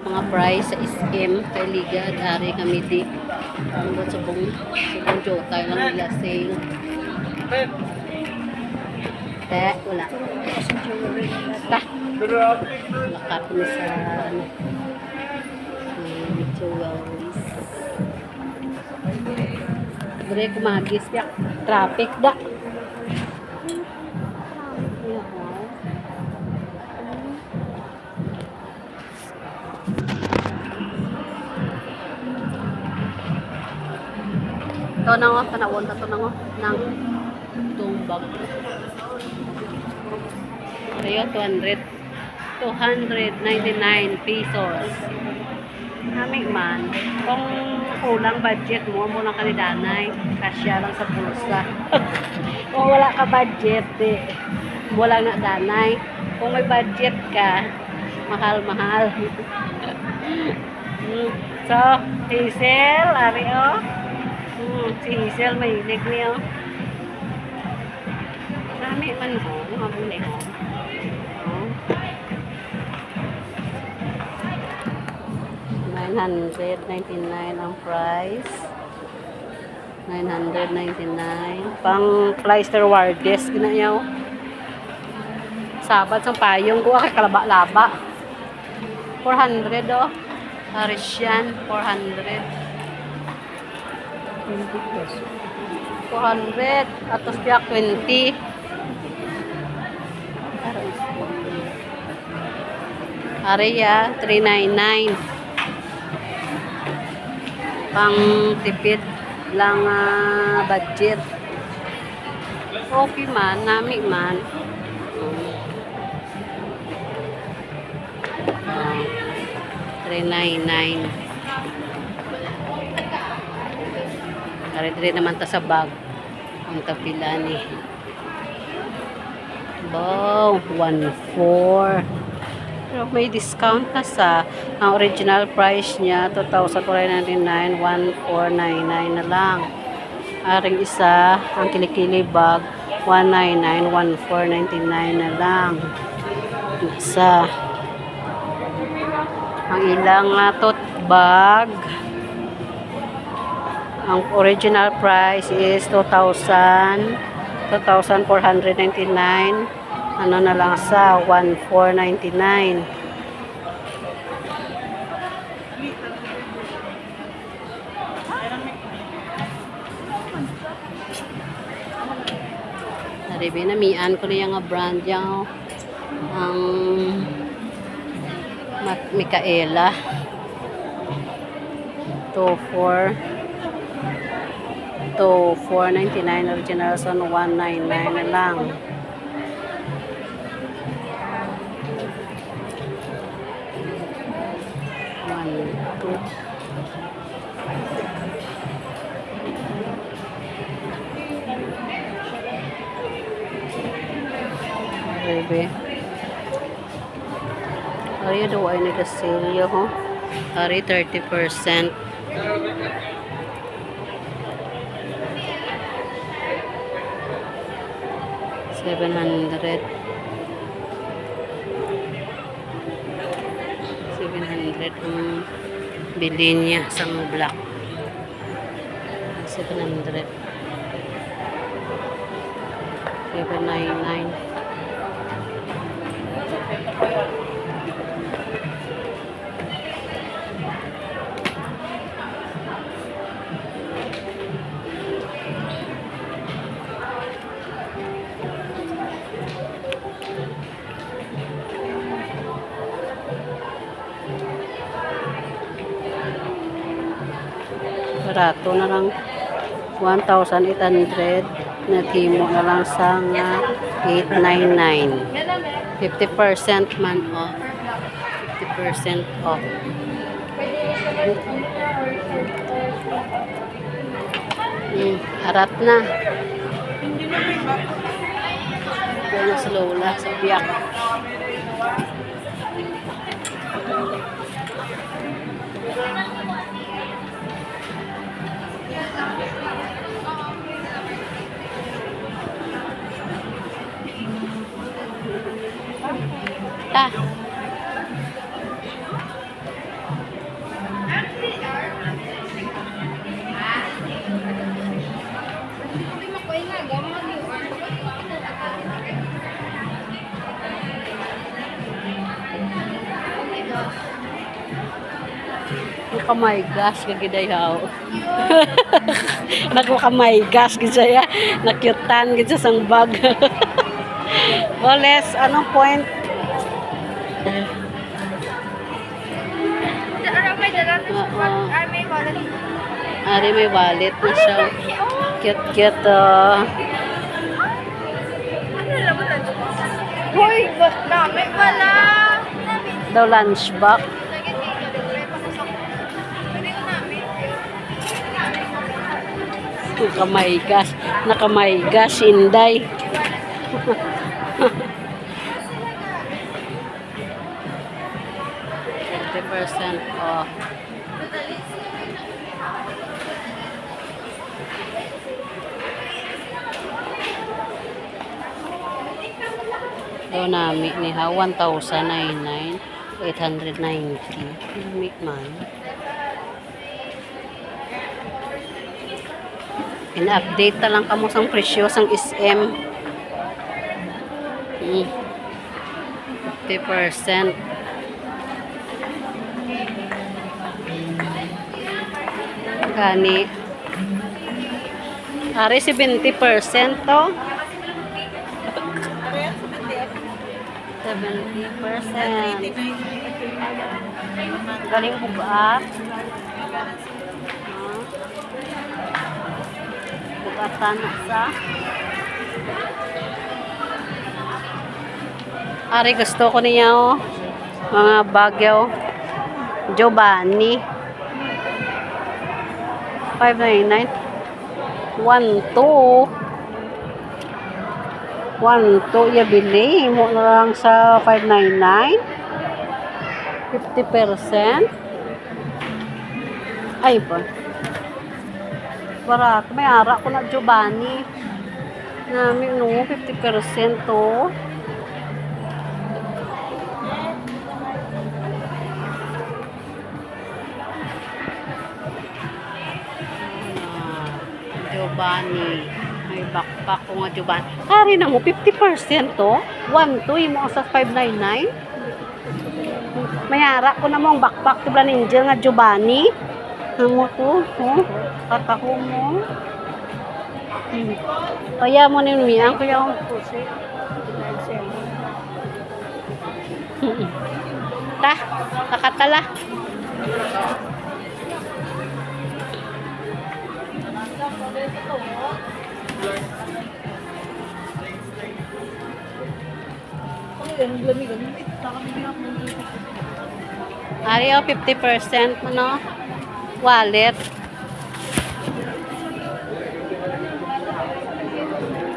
Mga price sa SM kay Liga dari kami di ang subong jota lang nila sale. Wala. Ta. Lakat ni sa ano. Jewelries. Dre kumagis yak traffic da. Ito na nga, panawon na ito na nga, ng tumbag. Ayo, 299 pesos. Namig man, kung kulang budget mo, muna ka ni Danay, kasya lang sa bulsa. Kung wala ka budget, wala na Danay. Kung may budget ka, mahal-mahal. So, Hazel, ari o. Si Hazel may hilig niyo. Dami man ho, mabuli ho. $999 ang price. $999. Pang Pleister Wardes ginayaw. Sabat sang payong ko kay kalaba-laba. $400 oh. Parisian, 400. 400 atos biak 20. Area 399. Pang tipid lang budget. Okay man, nami man. 399. Dire naman ta sa bag ang tapilan eh. Wow, 1,400. Pero may discount na sa ang original price niya 2,499, 1,499 na lang. Aring isa ang kilikili bag 199, 1,499 na lang. Isa ang ilang tote bag, ang original price is 2,499. Ano na lang sa 1,499. Naribi na mian ko na yung brand yung ang Micaela 499 original son 199 na lang. Baby. Ari daw ay nag-sale ho. Ari 30%. $700 ang bili niya sa black. 700 799. Barato na lang 1,800 na timo na lang sa 899. 50% man off. 50% off. Harap na. Yan sa lola, sa biyak. kamay gas kagidayaw. Kamay gas gisaya. Nakyutan gid sa sang bag. Oles, anong point? Ari may wallet na siya. Cute. Hoy, bas namin wala. Daw lunch box. Kamay gas. Nakamay gas, Inday. %50 off. Daw nami ni ha 1,099 890 Make man. In-update ta lang kamo sang presyo sang SM. 50%. Gani. Ari 70% to. 70%. Galing bugat. Bugatan sa. Ari gusto ko niya oh. Mga bagyo. Giovanni. 599. 1,2 ya bili mo na lang sa 599 50%. Ay ba barat may ara ko na Giovanni namin no 50% to. Giovanni may backpack ko nga Giovanni. Hari na mo 50% to. 1,2 mo sa 599. Mayara ko na mo ang backpack tibla ninja nga Giovanni. Amo to, oh. Katako mo. Kaya mo ni Miyang kuya ang pusi. Ta, kakatala. Ari 50% no wallet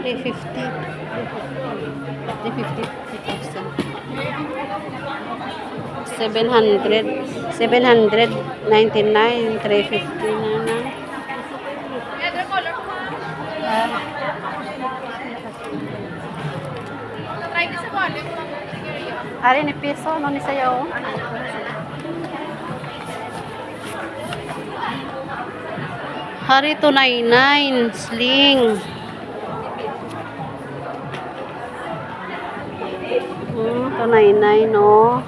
799 350 na na. Ari ni piso no ni sayo. Hari 299 sling. 299 no.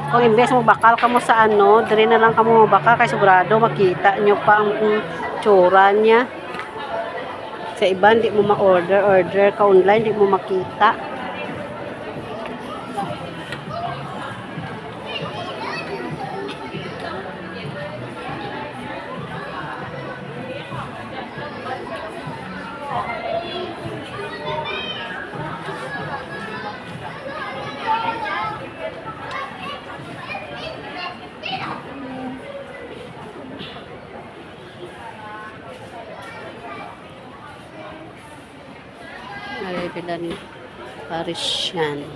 Kung imbes mo bakal kamo sa ano, dire na lang kamo bakal kay sigurado makita nyo pa ang tsura niya. Sa iba hindi mo order ka online hindi mo makita. Bilan Parisian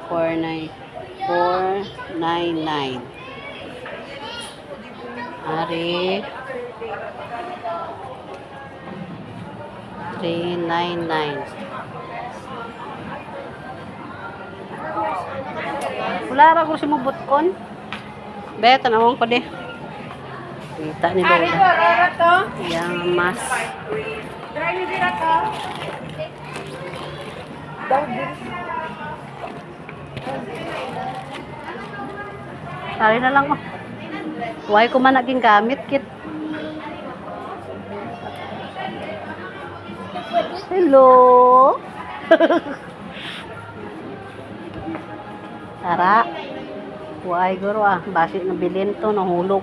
499 Ari 399 wala ra ko si mubot kon be tanawon ko de kita ni Lola yang mas try ni dira ka Sari na lang oh. Huwag ko man naging gamit, kit. Hello? Tara. Huwag guro basi na bilin to, nahulog.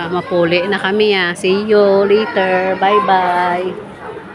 Mapuli na kami. See you later. Bye-bye.